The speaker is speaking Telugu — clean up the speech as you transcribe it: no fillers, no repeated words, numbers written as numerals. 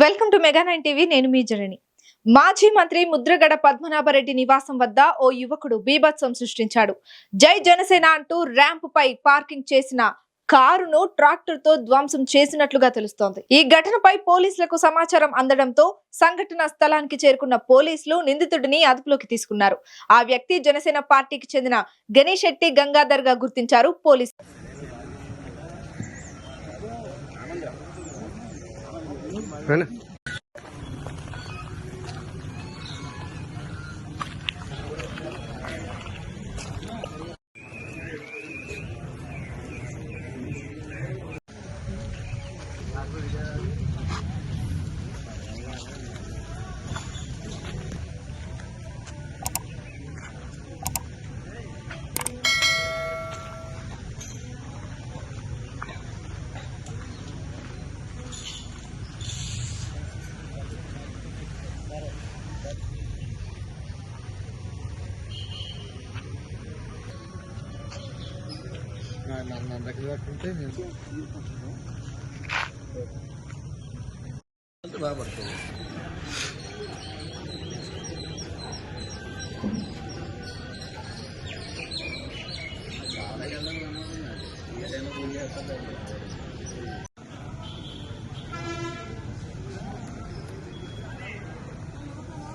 Welcome to mega 9 TV. నేను మీ జరణి. మాజీ మంత్రి ముద్రగడ పద్మనాభరెడ్డి నివాసం వద్ద ఓ యువకుడు బీభత్సం సృష్టించాడు. జై జనసేన అంటూ ర్యాంప్ పై పార్కింగ్ చేసిన కారును ట్రాక్టర్ తో ధ్వంసం చేసినట్లుగా తెలుస్తోంది. ఈ ఘటనపై పోలీసులకు సమాచారం అందడంతో సంఘటన స్థలానికి చేరుకున్న పోలీసులు నిందితుడిని అదుపులోకి తీసుకున్నారు. ఆ వ్యక్తి జనసేన పార్టీకి చెందిన గణేష్ శెట్టి గంగాధర్ గా గుర్తించారు పోలీసులు. నా దగ్గర కట్టుకుంటే నేను బాగా పడుతుంది. చాలా